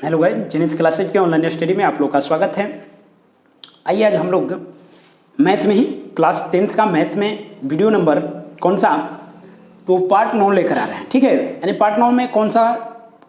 Hello guys, zenith classes के online study में आप लोग का स्वागत है। आइए आज हम लोग मैथ में ही क्लास 10th का मैथ में वीडियो नंबर कौन सा, तो पार्ट 9 लेकर आ रहे हैं। ठीक है, यानी पार्ट 9 में कौन सा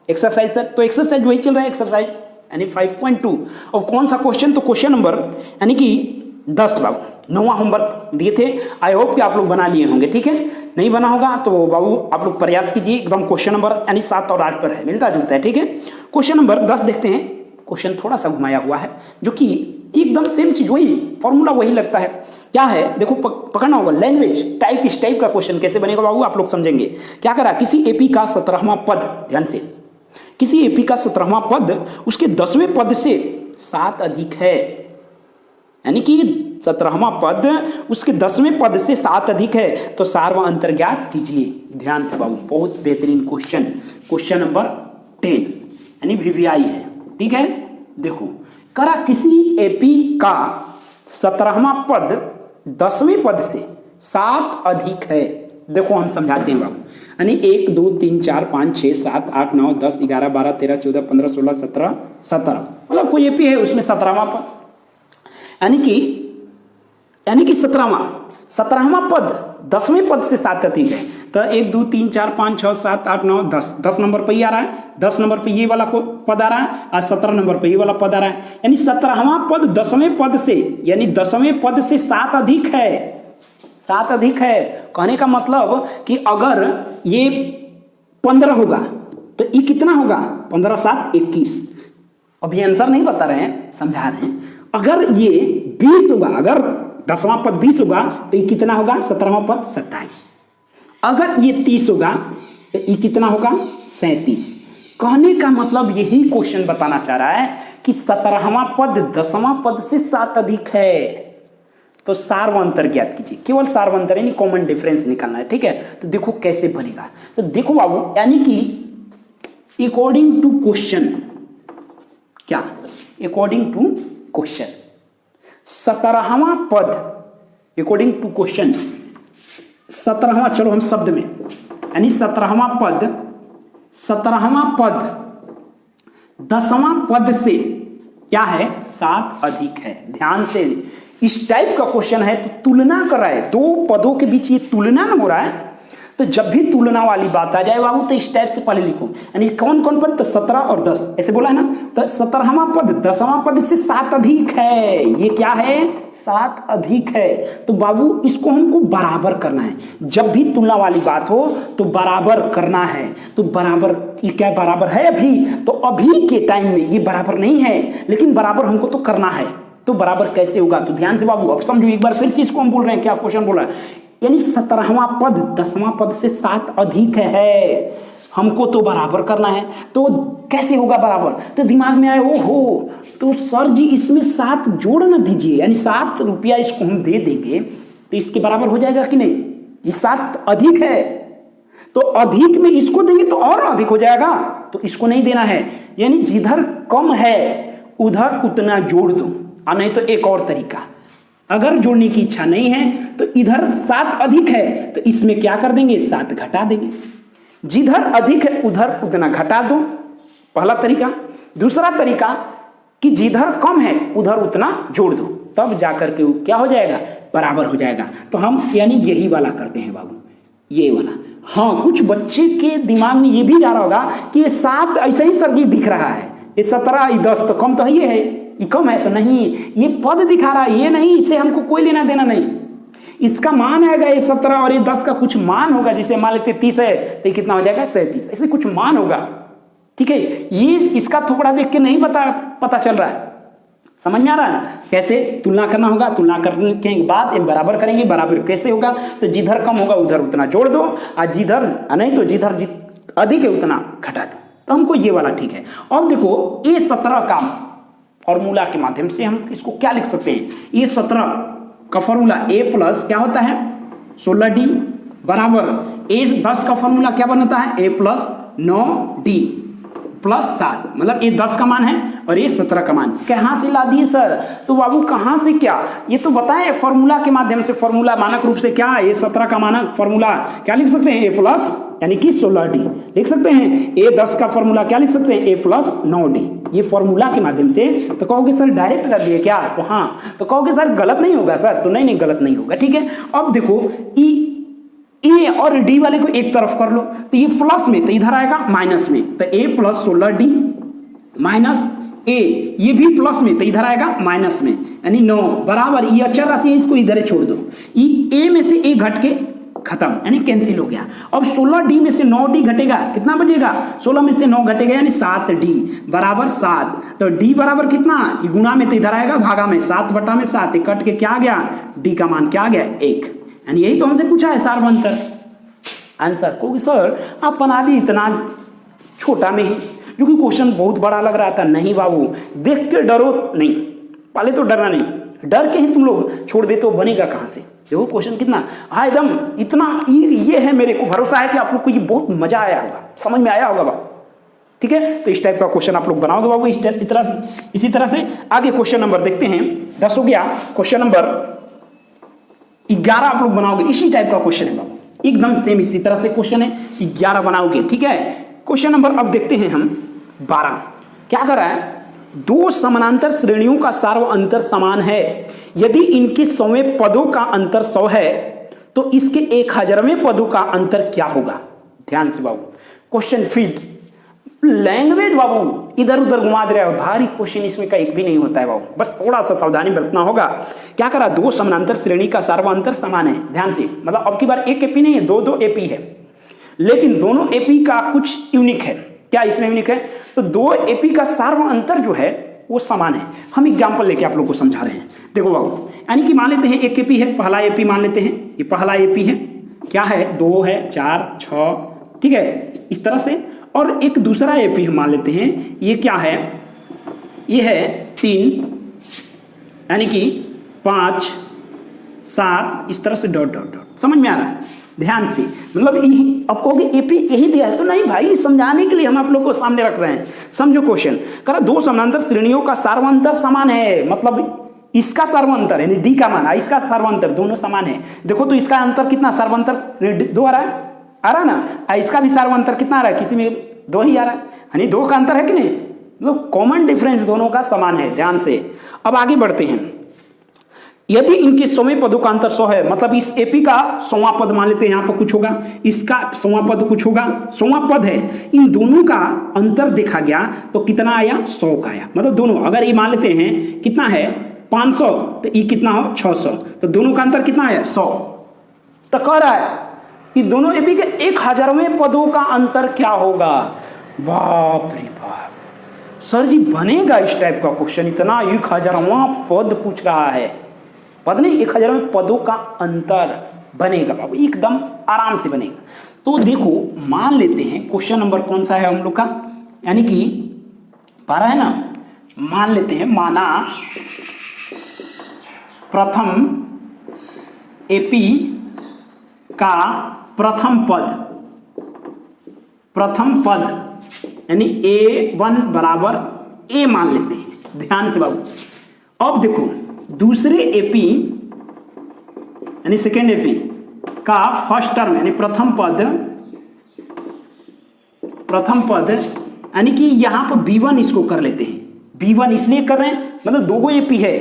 एक्सरसाइज है, तो एक्सरसाइज वही चल रहा है, एक्सरसाइज यानी 5.2। और कौन सा क्वेश्चन, तो क्वेश्चन नंबर यानी कि 10 बाबू 9वां होमवर्क दिए थे। आई होप कि आप लोग बना लिए होंगे। ठीक है, नहीं बना होगा तो बाबू आप लोग प्रयास कीजिए। एकदम क्वेश्चन नंबर यानी 7 और 8 पर है, मिलता जुलता है। ठीक है, क्वेश्चन नंबर 10 देखते हैं। क्वेश्चन थोड़ा सा घुमाया हुआ है, जो कि एकदम सेम चीज, वही फॉर्मूला वही लगता है। क्या है देखो, पकड़ना होगा। लैंग्वेज टाइप, इस टाइप का क्वेश्चन कैसे बनेगा बाबू आप लोग समझेंगे। क्या करा, किसी एपी का 17वां पद, ध्यान से, किसी एपी का 17वां पद उसके 10वें पद से 7 अधिक है, यानी कि 17वां पद उसके 10वें पद से 7 अधिक है, तो सारवा अंतर ज्ञात कीजिए। ध्यान से बाबू, बहुत बेहतरीन क्वेश्चन, क्वेश्चन नंबर 10 यानी वीवीआई है। ठीक है, देखो करा किसी एपी का 17वां पद 10वें पद से 7 अधिक है। देखो हम समझाते हैं बाबू, यानी 1 2 3 4 5 6 7 8 9 10 11 12 13 14 15 16 17 17, मतलब कोई एपी है उसमें 17वां पद, यानी कि 17वां पद 10वें पद से 7 अधिक है। तो 1 2 3 4 5 6 7 8 9 10 नंबर पर ही आ रहा है। 10 नंबर पे ये वाला पद आ रहा है और 17 नंबर पे ये वाला पद आ रहा है, यानी 17वां पद 10वें पद से, यानी 10वें पद से 7 अधिक है। 7 अधिक है कहने का मतलब कि अगर ये 15 होगा तो ये कितना होगा, 15 7 21। अब ये आंसर नहीं बता रहे हैं, समझा रहे हैं। अगर ये 20 होगा, अगर 10वां पद 20 होगा तो ये कितना होगा, 17वां पद 27। अगर ये 30 होगा तो ये कितना होगा, 37। कहने का मतलब यही क्वेश्चन बताना चाह रहा है कि 17वां पद 10वां पद से 7 अधिक है, तो सार्वंतर ज्ञात कीजिए। केवल सार्वंतर यानी कॉमन डिफरेंस निकालना है। ठीक है, तो देखो कैसे बनेगा। तो देखो बाबू, यानी कि अकॉर्डिंग टू क्वेश्चन, क्या अकॉर्डिंग टू क्वेश्चन 17वां पद, अकॉर्डिंग टू क्वेश्चन 17वां, चलो हम शब्द में, यानी 17वां पद 10वां पद से क्या है, 7 अधिक है। ध्यान से, इस टाइप का क्वेश्चन है तो तुलना कर रहा है, दो पदों के बीच ये तुलना ना हो रहा है। तो जब भी तुलना वाली बात आ जाए बाबू तो इस टाइप से पहले लिखो, यानी कौन कौन पद, तो 17 और 10 ऐसे बोला है ना। तो 17वां पद 10वां पद से 7 अधिक है, ये क्या है, 7 अधिक है। तो बाबू इसको हमको बराबर करना है। जब भी तुलना वाली बात हो तो बराबर करना है। तो बराबर, ये क्या बराबर है अभी, तो अभी के टाइम में ये बराबर नहीं है, लेकिन बराबर हमको तो करना है। तो बराबर कैसे होगा, तो ध्यान से बाबू अब समझो एक बार फिर से इसको हम बोल रहे हैं, क्या क्वेश्चन बोला है, यानी 17वां पद 10वां पद से 7 अधिक है, हमको तो बराबर करना है। तो कैसे होगा बराबर, तो दिमाग में आए, ओहो तो सर जी इसमें 7 जोड़ ना दीजिए, यानी 7 रुपया इसको हम दे देंगे तो इसके बराबर हो जाएगा कि नहीं। ये 7 अधिक है, तो अधिक में इसको देंगे तो और अधिक हो जाएगा, तो इसको नहीं देना है। यानी जिधर कम है उधर उतना जोड़ दो, और नहीं तो एक और तरीका, अगर जोड़ने की इच्छा नहीं है तो इधर 7 अधिक है तो इसमें क्या कर देंगे, 7 घटा देंगे। जिधर अधिक है उधर उतना घटा दो, पहला तरीका। दूसरा तरीका कि जिधर कम है उधर उतना जोड़ दो, तब जाकर के क्या हो जाएगा, बराबर हो जाएगा। तो हम यानी यही वाला करते हैं बाबू, ये वाला। हाँ, कुछ बच्चे के दिमाग में ये भी जा रहा होगा कि ये 7 ऐसे ही सर जी दिख रहा है, ये 17 ये 10 तो कम तो ये है, ये कम है तो नहीं, ये पद दिखा रहा है, ये नहीं, इससे हमको कोई लेना देना नहीं। इसका मान आएगा ये 17 और ये 10 का कुछ मान होगा, जिसे मान लेते 30 है तो ये कितना हो जाएगा, 37, ऐसे कुछ मान होगा। ठीक है, ये इसका थोड़ा देख के नहीं पता चल रहा है, समझ में आ रहा है ना। कैसे तुलना करना होगा, तुलना करने के बाद एक बराबर करेंगे। बराबर कैसे होगा, तो जिधर कम होगा उधर उतना जोड़ दो, और जिधर नहीं तो जिधर अधिक है उतना घटा दो। तो हमको ये वाला ठीक है। अब देखो ये 17 का फॉर्मूला के माध्यम से हम इसको क्या लिख सकते हैं, ये 17 का फॉर्मूला a प्लस क्या होता है, 16d बराबर a 10 का फॉर्मूला क्या बनता है, a प्लस 9d प्लस 7, मतलब ये 10 का मान है और ये 17 का मान। कहाँ से ला दिए सर? तो बाबू कहाँ से क्या, ये तो बताएं फॉर्मूला के माध्यम से। फॉर्मूला मानक रूप से क्या है, ये 17 का मानक फॉर्मूला क्या लिख सकते हैं, ए प्लस यानी कि 16d लिख सकते हैं। ए 10 का फॉर्मूला क्या लिख सकते हैं, ए प्लस 9d, ये फॉर्मूला के माध्यम से। तो कहोगे सर डायरेक्ट कर दिए क्या? तो हाँ, तो कहोगे सर गलत नहीं होगा सर, तो नहीं गलत नहीं होगा, ठीक है। अब देखो ए और डी वाले को एक तरफ कर लो, तो ये प्लस में तो इधर आएगा माइनस में, तो ए प्लस 16d माइनस ए, ये भी प्लस में तो इधर आएगा माइनस में, यानी 9 बराबर ये अचर राशि है, इसको इधर छोड़ दो, ए में से ए घट के खत्म यानी कैंसिल हो गया। अब 16d में से 9d घटेगा, कितना बचेगा, 16 में से 9 घटेगा यानी 7d बराबर 7। तो d बराबर कितना, ये गुणा में तो इधर आएगा भागा में, 7 बटा में 7, कट के क्या आ गया, d का मान क्या आ गया 1, यानी यही तो हमसे पूछा है सार्वंतर। आंसर को सर आप बना दी इतना छोटा में ही, क्योंकि क्वेश्चन बहुत बड़ा लग रहा था। नहीं बाबू, देख के डरो नहीं, पहले तो डरना नहीं, डर के ही तुम लोग छोड़ देते हो, बनेगा कहाँ से। देखो क्वेश्चन कितना एकदम इतना ये है, मेरे को भरोसा है कि आप लोग को ये बहुत मजा आया होगा, समझ में आया होगा बाबू, ठीक है। तो इस टाइप का क्वेश्चन आप लोग बनाओगे बाबू, इसी तरह से आगे क्वेश्चन नंबर देखते हैं। 10 हो गया, क्वेश्चन नंबर 11 आप लोग बनाओगे, इसी टाइप का क्वेश्चन है बाबू, एकदम सेम इसी तरह से क्वेश्चन है, 11 बनाओगे, ठीक है। क्वेश्चन नंबर अब देखते हैं हम 12, क्या कर रहा है, दो समानांतर श्रेणियों का सार्व अंतर समान है, यदि इनके 100वें पदों का अंतर 100 है तो इसके 1000वें पदों का अंतर क्या होगा। ध्यान से बाबू, क्वेश्चन फिट लैंग्वेज बाबू इधर उधर घुमा दे रहा है, भारी क्वेश्चन इसमें का एक भी नहीं होता है बाबू, बस थोड़ा सा सावधानी बरतना होगा। क्या करा, दो समानांतर श्रेणी का सार्व अंतर समान है, ध्यान से, मतलब अब की बार एक एपी नहीं है, दो एपी है, लेकिन दोनों एपी का कुछ यूनिक है। क्या इसमें यूनिक है, तो दो एपी का सार्व अंतर जो है वो समान है। हम एग्जांपल लेके आप लोग को समझा रहे हैं। देखो बाबू, यानी कि मान लेते हैं एक एपी है, पहला एपी मान लेते हैं, ये पहला एपी है, क्या है 2 है 4 6, ठीक है इस तरह से। और एक दूसरा एपी हम मान लेते हैं, ये क्या है, ये है 3, यानी कि 5 7, इस तरह से डॉट डॉट डॉट, समझ में आ रहा है। ध्यान से, मतलब अब कहोगे एपी यही दिया है, तो नहीं भाई, समझाने के लिए हम आप लोग को सामने रख रहे हैं। समझो क्वेश्चन, कह रहा दो समानांतर श्रेणियों का सार्वंतर समान है, मतलब इसका सार्वंतर यानी डी का मान, इसका सार्वंतर दोनों समान है। देखो तो इसका अंतर कितना, सार्वंतर 2 आ रहा है ना, इसका भी सार्वंतर कितना आ रहा है, किसी में 2 ही आ रहा है, यानी 2 का अंतर है कि नहीं, मतलब कॉमन डिफरेंस दोनों का समान है। ध्यान से अब आगे बढ़ते हैं। यदि इनके 100वें पदों का अंतर 100 है, मतलब इस एपी का 100वां पद मान लेते हैं, यहाँ पर कुछ होगा, इसका 100वां पद कुछ होगा, 100वां पद है, इन दोनों का अंतर देखा गया तो कितना आया, 100 का आया। मतलब दोनों, अगर ये मान लेते हैं कितना है 500, तो ये कितना हो 600, तो दोनों का अंतर कितना है 100। तो कह रहा है कि दोनों एपी के 1000वें पदों का अंतर क्या होगा। बाप रे बाप, सर जी बनेगा इस टाइप का क्वेश्चन, इतना 1000वां पद पूछ रहा है, पद नहीं 1000वें पदों का अंतर बनेगा बाबू, एकदम आराम से बनेगा। तो देखो मान लेते हैं क्वेश्चन नंबर कौन सा है हम लोग का, यानी कि 12 है ना, मान लेते हैं, माना प्रथम एपी का प्रथम पद यानी A1 बराबर A मान लेते हैं। ध्यान से बाबू, अब देखो दूसरे एपी यानी सेकेंड एपी का फर्स्ट टर्म यानी प्रथम पद यानी कि यहां पर B1 इसको कर लेते हैं। B1 इसलिए कर रहे हैं, मतलब 2 एपी है,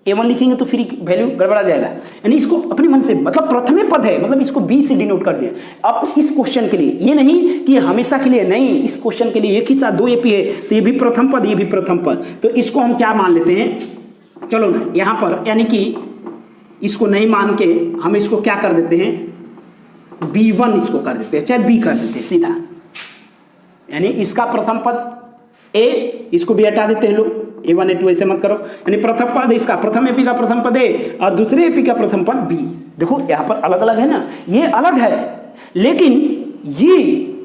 A1 लिखेंगे तो फिर वैल्यू गड़बड़ा जाएगा, यानी इसको अपने मन से, मतलब प्रथमे पद है, मतलब इसको B से डिनोट कर दिया। अब इस क्वेश्चन के लिए, ये नहीं कि हमेशा के लिए नहीं, इस क्वेश्चन के लिए एक ही साथ 2 एपी है, तो ये भी प्रथम पद, ये भी प्रथम पद, तो इसको हम क्या मान लेते हैं, चलो ना यहाँ पर, यानी कि इसको नहीं मान के हम इसको क्या कर देते हैं, B1 इसको कर देते हैं, चाहे B कर देते हैं सीधा, यानी इसका प्रथम पद A, इसको भी हटा देते हैं लोग, A1 A2 ऐसे मत करो, यानी प्रथम पद इसका, प्रथम एपी का प्रथम पद A और दूसरे एपी का प्रथम पद B। देखो यहाँ पर अलग अलग है ना, ये अलग है लेकिन ये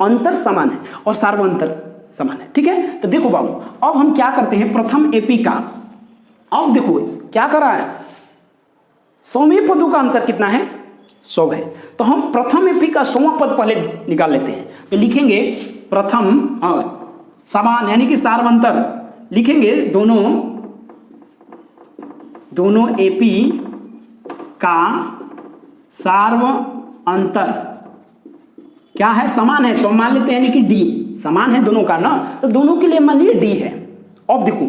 अंतर समान है और सार्वंतर समान है, ठीक है। तो देखो बाबू, अब हम क्या करते हैं, प्रथम एपी का, अब देखो क्या कर रहा है, 100वें पदों का अंतर कितना है, 100 है, तो हम प्रथम एपी का 100वां पद पहले निकाल लेते हैं। तो लिखेंगे प्रथम, और समान यानी कि सार्वंतर लिखेंगे, दोनों एपी का सार्वंतर क्या है, समान है। तो मान लेते हैं यानी कि डी समान है दोनों का ना, तो दोनों के लिए मान लीजिए डी है। अब देखो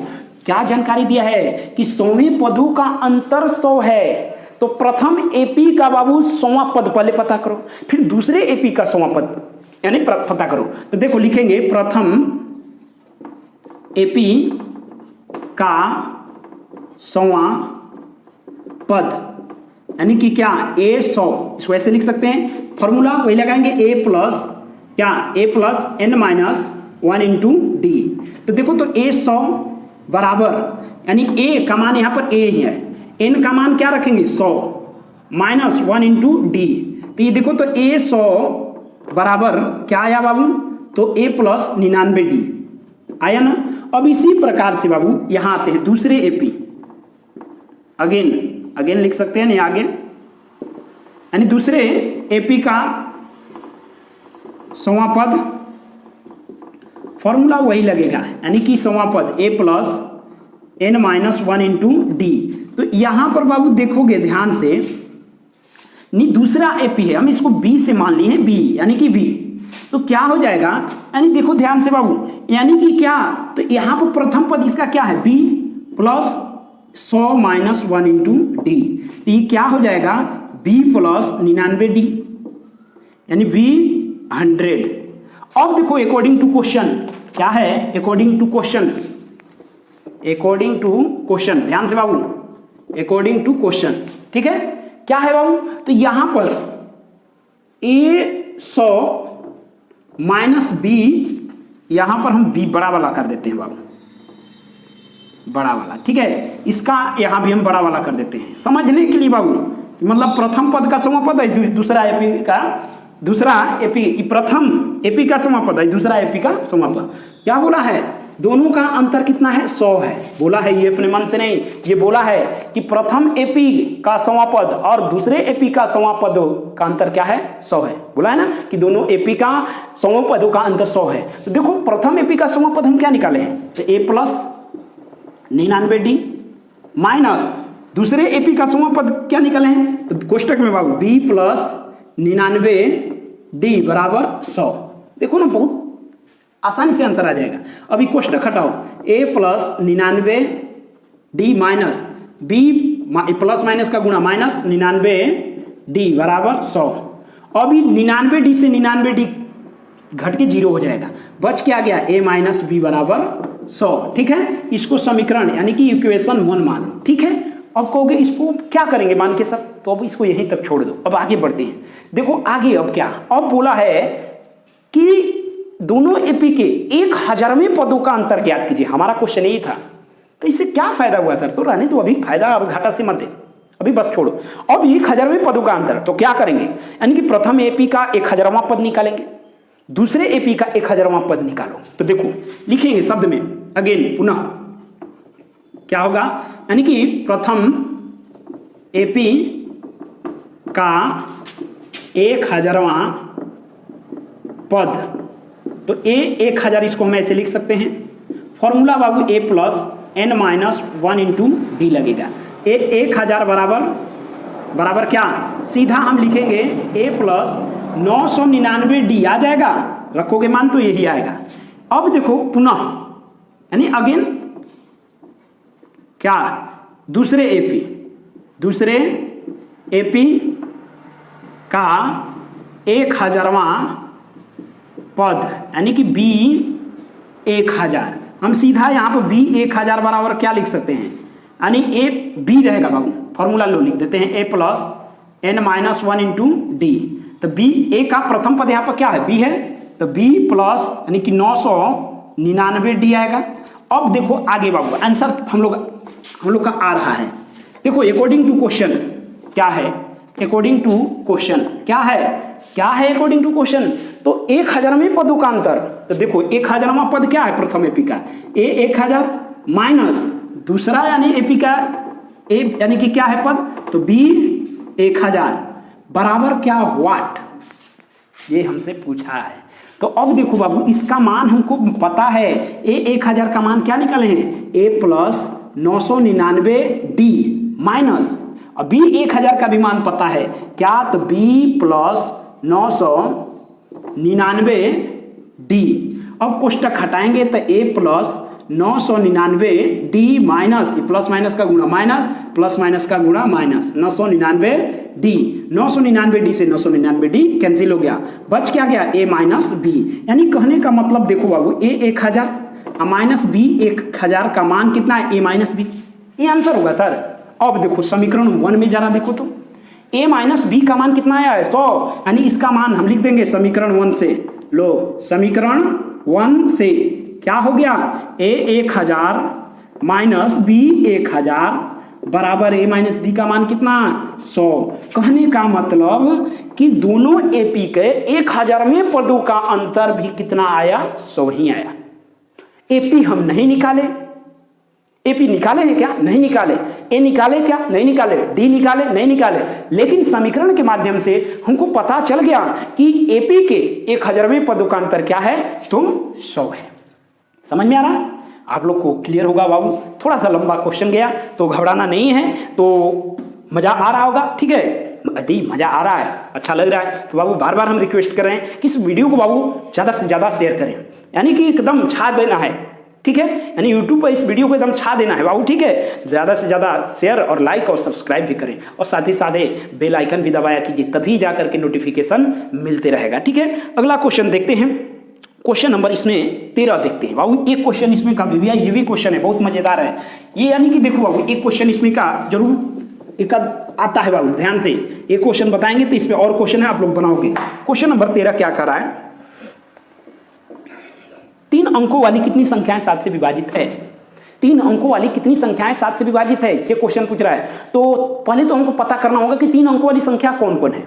क्या जानकारी दिया है कि 100वें पदों का अंतर 100 है। तो प्रथम एपी का बाबू 100वां पद पहले पता करो, फिर दूसरे एपी का 100वां पद यानी पता करो। तो देखो लिखेंगे प्रथम एपी का 100वां पद यानी कि क्या ए 100, इसको ऐसे लिख सकते हैं, फॉर्मूला वही लगाएंगे a plus n minus 1 into D. तो देखो तो ए 100 बराबर यानी ए का मान यहाँ पर ए ही है, एन का मान क्या रखेंगे 100 माइनस 1 इंटू डी। तो ये देखो तो ए 100 बराबर क्या आया बाबू, तो ए प्लस 99 डी आया ना। अब इसी प्रकार से बाबू यहाँ आते हैं दूसरे एपी, अगेन लिख सकते हैं नहीं आगे, यानी दूसरे एपी का 100वां पद, फॉर्मूला वही लगेगा यानी कि 100वां पद a plus n minus 1 into D. तो यहां पर बाबू देखोगे ध्यान से, नहीं दूसरा एपी है, हम इसको बी से मान लिए हैं, बी यानी कि बी। तो क्या हो जाएगा, यानी देखो ध्यान से बाबू, यानी कि क्या, तो यहां पर प्रथम पद इसका क्या है B plus 100 minus 1 into D. तो ये क्या हो जाएगा बी प्लस 99 डी यानी बी 100। अब देखो अकॉर्डिंग टू क्वेश्चन क्या है, अकॉर्डिंग टू क्वेश्चन ध्यान से बाबू, अकॉर्डिंग टू क्वेश्चन ठीक है क्या है बाबू। तो यहां पर ए 100 माइनस बी, यहां पर हम बी बड़ा वाला कर देते हैं बाबू, बड़ा वाला ठीक है, इसका यहां भी हम बड़ा वाला कर देते हैं समझने के लिए बाबू। मतलब प्रथम पद का 100वां पद है, दूसरा एपी प्रथम एपी का 100वां पद है, दूसरा एपी का 100वां पद। क्या बोला है, दोनों का अंतर कितना है 100 है, बोला है ये अपने मन से नहीं, ये बोला है कि प्रथम एपी का 100वां पद और दूसरे एपी का 100वां पद का अंतर क्या है 100 है, बोला है ना कि दोनों एपी का 100वां पदों का अंतर 100 है। तो देखो प्रथम एपी का 100वां पद हम क्या निकाले हैं, तो ए प्लस 99 डी माइनस दूसरे एपी का 100वां पद क्या निकाले हैं, तो कोष्टक में बाबू बी प्लस 99 डी बराबर 100। देखो ना बहुत आसानी से आंसर आ जाएगा। अभी कोष्टक हटाओ, a plus 99 d minus b plus minus का गुणा माइनस 99 डी बराबर 100। अभी 99 डी से 99 डी घट के 0 हो जाएगा, बच क्या गया ए माइनस बी बराबर 100 ठीक है। इसको समीकरण यानी कि इक्वेशन 1 मान लो ठीक है। अब कहोगे इसको क्या करेंगे मान के सब, तो अब इसको यहीं तक छोड़ दो, अब आगे बढ़ते हैं। देखो आगे अब क्या, अब बोला है कि दोनों एपी के 1000वें पदों का अंतर ज्ञात कीजिए, हमारा क्वेश्चन यही था। तो इससे क्या फायदा हुआ सर, तो रहने तो अभी फायदा अब घाटा से मत दे, अभी बस छोड़ो। अब 1000वें पदों का अंतर तो क्या करेंगे, यानी कि प्रथम एपी का 1000वां पद निकालेंगे, दूसरे एपी का 1000वां पद निकालो। तो देखो लिखेंगे शब्द में अगेन पुनः क्या होगा, यानी कि प्रथम एपी का 1000वां पद, तो ए 1000 इसको हम ऐसे लिख सकते हैं, फॉर्मूला बाबू a plus n minus 1 into d लगेगा। ए 1000 बराबर क्या, सीधा हम लिखेंगे ए प्लस 999 डी आ जाएगा, रखोगे मान तो यही आएगा। अब देखो पुनः यानी अगेन क्या, दूसरे एपी का 1000वां पद यानी कि बी 1000, हम सीधा यहाँ पर बी 1000 बराबर क्या लिख सकते हैं, यानी ए बी रहेगा बाबू, फॉर्मूला लो लिख देते हैं a plus n minus 1 into D. तो बी ए का प्रथम पद यहाँ पर क्या है बी है, तो बी प्लस यानी कि 999 डी आएगा। अब देखो आगे बाबू आंसर हम लोग का आ रहा है। देखो अकॉर्डिंग टू क्वेश्चन क्या है, अकॉर्डिंग टू क्वेश्चन क्या है अकॉर्डिंग टू क्वेश्चन, तो 1000वें पदों का अंतर, तो देखो 1000वां पद क्या है प्रथम एपी का ए 1000 माइनस दूसरा यानी एपी का ए यानी कि क्या है पद, तो बी 1000 बराबर क्या व्हाट, ये हमसे पूछा है। तो अब देखो बाबू, इसका मान हमको पता है, ए 1000 का मान क्या निकाले हैं, ए प्लस 999 डी माइनस, अब बी 1000 का भी मान पता है क्या, तो बी प्लस 999 डी। अब कोष्टक हटाएंगे तो a plus 999 d minus, plus minus का गुणा माइनस, प्लस माइनस का गुणा माइनस, 999 डी, 999 डी से 999 डी कैंसिल हो गया, बच क्या गया, ए माइनस बी। यानी कहने का मतलब देखो बाबू, ए 1000 माइनस बी 1000 का मान कितना है, ए माइनस बी, ये आंसर होगा सर। अब देखो समीकरण 1 में जरा देखो तो, ए माइनस बी का मान कितना आया है, 100, यानी इसका मान हम लिख देंगे समीकरण 1 से, लो समीकरण 1 से क्या हो गया, ए 1000 माइनस बी 1000 बराबर ए माइनस बी का मान कितना, 100। कहने का मतलब कि दोनों एपी के 1000वें पदों का अंतर भी कितना आया, 100 ही आया। एपी हम नहीं निकाले, एपी निकाले हैं क्या, नहीं निकाले, ए निकाले क्या, नहीं निकाले, डी निकाले, नहीं निकाले, लेकिन समीकरण के माध्यम से हमको पता चल गया कि एपी के 1000वें पदों का अंतर क्या है, तो 100 है। समझ में आ रहा है, आप लोग को क्लियर होगा बाबू। थोड़ा सा लंबा क्वेश्चन गया तो घबराना नहीं है, तो मजा आ रहा होगा, ठीक है, यदि मजा आ रहा है, अच्छा लग रहा है, तो बाबू बार बार हम रिक्वेस्ट कर रहे हैं कि इस वीडियो को बाबू ज़्यादा से ज़्यादा शेयर करें, यानी कि एकदम छा देना है, ठीक है, यानी यूट्यूब पर इस वीडियो को एकदम छा देना है बाबू, ठीक है, ज़्यादा से ज़्यादा शेयर और लाइक और सब्सक्राइब भी करें, और साथ ही साथ बेल आइकन भी दबाया कीजिए, तभी जा करके नोटिफिकेशन मिलते रहेगा, ठीक है। अगला क्वेश्चन देखते हैं, क्वेश्चन नंबर इसमें 13 देखते हैं बाबू। एक क्वेश्चन इसमें का भी ये भी क्वेश्चन है, बहुत मजेदार है ये, यानी कि देखो बाबू, एक क्वेश्चन इसमें का जरूर एक आता है बाबू, ध्यान से एक क्वेश्चन बताएंगे तो इसमें और क्वेश्चन है, आप लोग बनाओगे। क्वेश्चन नंबर 13 क्या कर रहा है, 3 अंकों वाली कितनी संख्याएं 7 से विभाजित है, 3 अंकों वाली कितनी संख्याएं 7 से विभाजित है, ये क्वेश्चन पूछ रहा है। तो पहले तो हमको पता करना होगा कि 3 अंकों वाली संख्या कौन कौन है,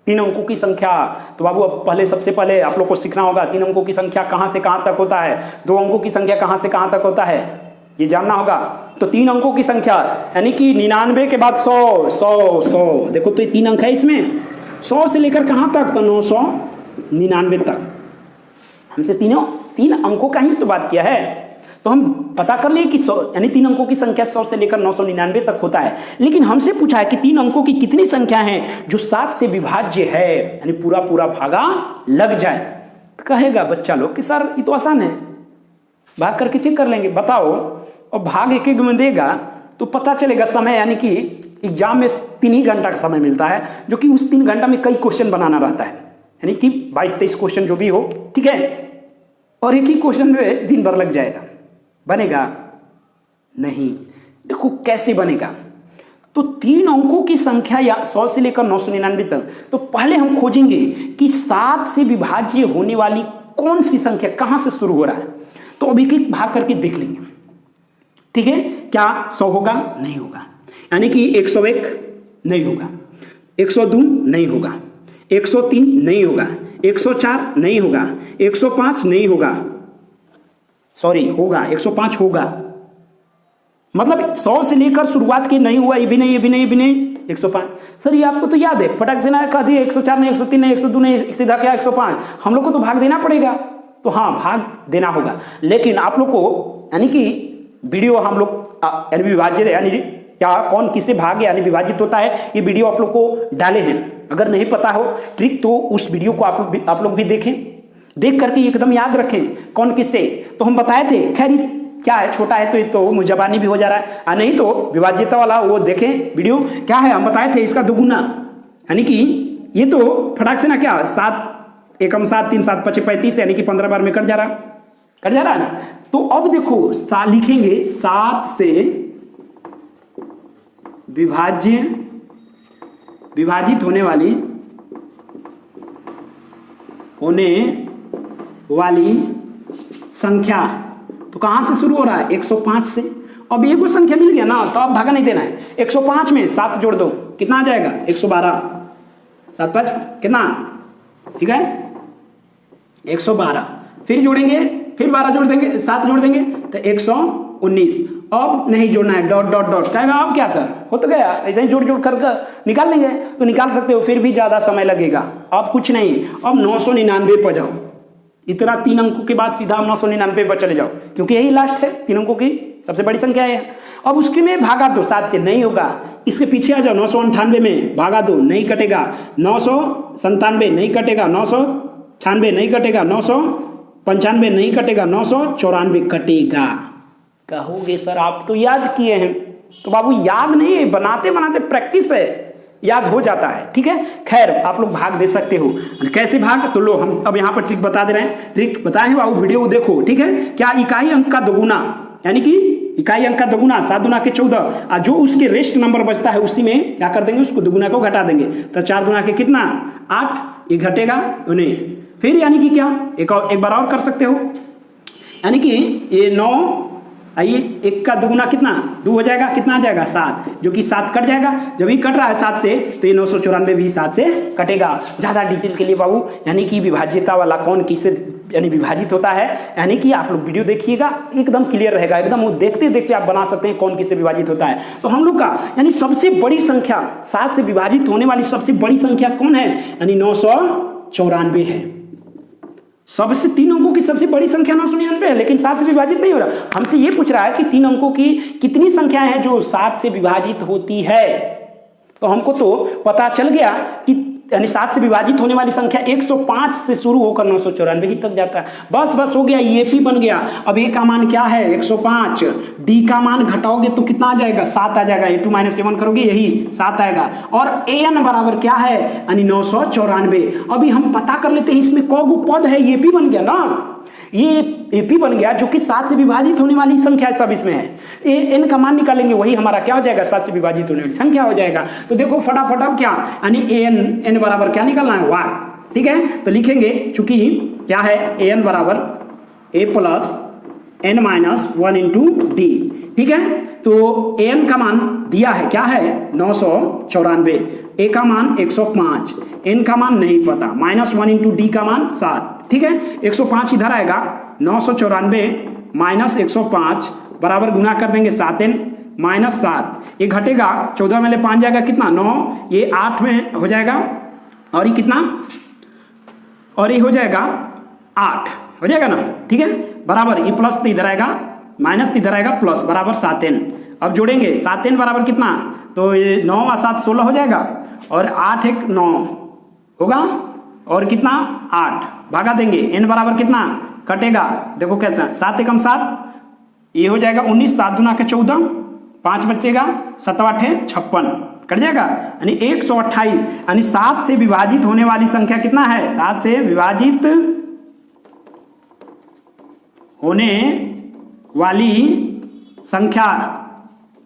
3 अंकों की संख्या। तो बाबू अब पहले सबसे पहले आप लोग को सीखना होगा 3 अंकों की संख्या कहां से कहां तक होता है, 2 अंकों की संख्या कहां से कहां तक होता है, ये जानना होगा। तो 3 अंकों की संख्या यानी कि 99 के बाद 100 100 100, देखो तो ये 3 अंक है इसमें, 100 से लेकर कहां तक, तो 999 तक। हमसे 3 अंकों का ही तो बात किया है, तो हम पता कर लिए कि 100 यानी 3 अंकों की संख्या 100 से लेकर 999 तक होता है। लेकिन हमसे पूछा है कि 3 अंकों की कितनी संख्या है जो 7 से विभाज्य है, यानी पूरा पूरा भागा लग जाए। तो कहेगा बच्चा लोग कि सर ये तो आसान है, भाग करके चेक कर लेंगे, बताओ, और भाग एक एक में देगा तो पता चलेगा समय, यानी कि एग्जाम में 3 ही घंटा का समय मिलता है, जो कि उस 3 घंटा में कई क्वेश्चन बनाना रहता है, यानी कि 22-23 क्वेश्चन जो भी हो, ठीक है, और एक ही क्वेश्चन में दिन भर लग जाएगा। बनेगा नहीं, देखो कैसे बनेगा। तो 3 अंकों की संख्या या 100 से लेकर 999 तक, तो पहले हम खोजेंगे कि 7 से विभाज्य होने वाली कौन सी संख्या कहां से शुरू हो रहा है। तो अभी एक भाग करके देख लेंगे, ठीक है, क्या 100 होगा, नहीं होगा, यानी कि 101 नहीं होगा, 102 नहीं होगा, 103 नहीं होगा, 104 नहीं होगा, 105 नहीं होगा, सॉरी होगा, 105 होगा, मतलब 100 से लेकर शुरुआत की नहीं हुआ, ये भी नहीं, ये भी नहीं, ये भी नहीं, 105। सर ये आपको तो याद है, फटाक से ना कह दिए 104 नहीं, 103 नहीं, 102 नहीं, सीधा क्या 105, हम लोग को तो भाग देना पड़ेगा। तो हाँ भाग देना होगा, लेकिन आप लोग को यानी कि वीडियो हम लोग यानी विभाजित यानी क्या कौन किससे भाग यानी विभाजित होता है, ये वीडियो आप लोग को डाले हैं। अगर नहीं पता हो ट्रिक तो उस वीडियो को आप लोग भी देखें, देख करके एकदम याद रखें कौन किससे। तो हम बताए थे, खैर क्या है, छोटा है तो मुजबानी भी हो जा रहा है, नहीं तो विभाज्यता वाला वो देखें वीडियो, क्या है हम बताए थे इसका दुगुना, यानी कि ये तो फटाक से ना क्या 7 एकम 7 3 7 5 35, यानी कि 15 बार में कट जा रहा है ना। तो अब देखो लिखेंगे 7 से विभाजित होने वाली संख्या, तो कहां से शुरू हो रहा है, 105 से। अब एक संख्या मिल गया ना, तो अब भागा नहीं देना है, 105 में 7 जोड़ दो, कितना आ जाएगा, 112, 7 5 कितना, ठीक है 112, फिर जोड़ेंगे, फिर 12 जोड़ देंगे, 7 जोड़ देंगे तो 119। अब नहीं जोड़ना है, डॉट डॉट डॉट, कहेगा अब क्या सर हो तो गया, ऐसे ही जोड़ जोड़ कर निकाल लेंगे, तो निकाल सकते हो, फिर भी ज़्यादा समय लगेगा। अब कुछ नहीं, अब 999 पर जाओ, इतना 3 अंकों के बाद सीधा 999 पर चले जाओ, क्योंकि यही लास्ट है 3 अंकों की सबसे बड़ी संख्या है। अब उसके में भागा दो 7 से, नहीं होगा। इसके पीछे आ जाओ, 998 में भागा दो, नहीं कटेगा। 997 नहीं कटेगा, 996 नहीं कटेगा, 995 नहीं कटेगा, 994 कटेगा। कहोगे सर आप तो याद किए हैं, तो बाबू याद नहीं है, बनाते बनाते प्रैक्टिस है, याद हो जाता है। ठीक है, खैर आप लोग भाग दे सकते हो। कैसे भाग, तो लो हम अब यहाँ पर ट्रिक बता दे रहे हैं। ट्रिक बताए हैं बाबू, वीडियो को देखो। ठीक है, क्या इकाई अंक का दोगुना, यानी कि इकाई अंक का दोगुना 7 दूना के 14, और जो उसके रेस्ट नंबर बचता है उसी में क्या कर देंगे, उसको दोगुना को घटा देंगे। तो 4 दूना के कितना 8, ये घटेगा 19। फिर यानी कि क्या एक बार और कर सकते हो, यानी कि ये 9, आइए 1 का दुगुना कितना 2 हो जाएगा, कितना आ जाएगा 7, जो कि 7 कट जाएगा। जब ही कट रहा है 7 से, तो ये 994 भी 7 से कटेगा। ज़्यादा डिटेल के लिए बाबू, यानी कि विभाज्यता वाला कौन किससे यानी विभाजित होता है, यानी कि आप लोग वीडियो देखिएगा, एकदम क्लियर रहेगा, एकदम वो देखते देखते आप बना सकते हैं कौन किससे विभाजित होता है। तो हम लोग का यानी सबसे बड़ी संख्या 7 से विभाजित होने वाली सबसे बड़ी संख्या कौन है, यानी 994 है। सबसे 3 अंकों की सबसे बड़ी संख्या 999 है, लेकिन 7 से विभाजित नहीं हो रहा। हमसे ये पूछ रहा है कि 3 अंकों की कितनी संख्याएं हैं जो 7 से विभाजित होती है। तो हमको तो पता चल गया कि यानी 7 से विभाजित होने वाली संख्या 105 से शुरू होकर 994 ही तक जाता है। बस हो गया, ये भी बन गया। अब ए का मान क्या है 105, डी का मान घटाओगे तो कितना आ जाएगा 7 आ जाएगा, a2 - a1 करोगे यही 7 आएगा। और an बराबर क्या है, यानी 994। अभी हम पता कर लेते हैं इसमें कौगु पद है, ये भी बन गया ना, ये एपी बन गया, जो कि 7 से विभाजित होने वाली संख्या सब इसमें है। एन का मान निकालेंगे, वही हमारा क्या हो जाएगा 7 से विभाजित होने वाली संख्या हो जाएगा। तो देखो फटाफट अब क्या, यानी एन बराबर क्या निकालना है 1। ठीक है, तो लिखेंगे, चूंकि क्या है एन बराबर a + n - 1 × d। ठीक है, तो एन का मान दिया है क्या है 994, ए का मान 105, एन का मान नहीं पता, -1 × d का मान 7। ठीक है, 105 इधर आएगा, 994 - 105 बराबर गुना कर देंगे 7n - 7, ये घटेगा 14 में ले 5 जाएगा कितना 9, ये 8 में हो जाएगा, और ये कितना, और ये हो जाएगा 8 हो जाएगा ना। ठीक है, बराबर ये प्लस तो इधर आएगा, माइनस तो इधर आएगा, प्लस बराबर 7n। अब जोड़ेंगे 7n बराबर कितना, तो ये 9 और 7 16 हो जाएगा, और 8 1 9 होगा, और कितना 8 भागा देंगे, n बराबर कितना कटेगा, देखो कहते हैं 7 एकम 7, ये हो जाएगा 19, 7 दूना के 14, 5 बचेगा, 7 8 56 कट जाएगा, यानी 128। यानी 7 से विभाजित होने वाली संख्या कितना है, 7 से विभाजित होने वाली संख्या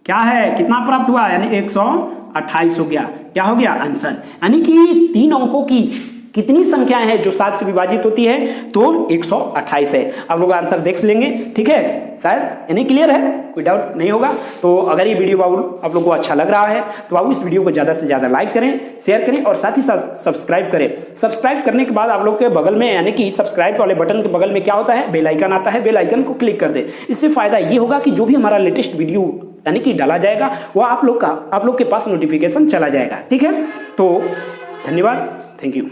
क्या है, कितना प्राप्त हुआ, यानी 128 हो गया। क्या हो गया आंसर, यानी कि 3 अंकों की कितनी संख्याएं हैं जो 7 से विभाजित होती है, तो 128 है। आप लोग आंसर देख लेंगे। ठीक है, शायद यानी क्लियर है, कोई डाउट नहीं होगा। तो अगर ये वीडियो बाबू आप लोग को अच्छा लग रहा है तो बाबू इस वीडियो को ज़्यादा से ज़्यादा लाइक करें, शेयर करें, और साथ ही साथ सब्सक्राइब करें। सब्सक्राइब करने के बाद आप लोग के बगल में, यानी कि सब्सक्राइब वाले बटन के बगल में क्या होता है, बेल आइकन आता है, बेल आइकन को क्लिक कर दे। इससे फायदा ये होगा कि जो भी हमारा लेटेस्ट वीडियो यानी कि डाला जाएगा वो आप लोग के पास नोटिफिकेशन चला जाएगा। ठीक है, तो धन्यवाद, थैंक यू।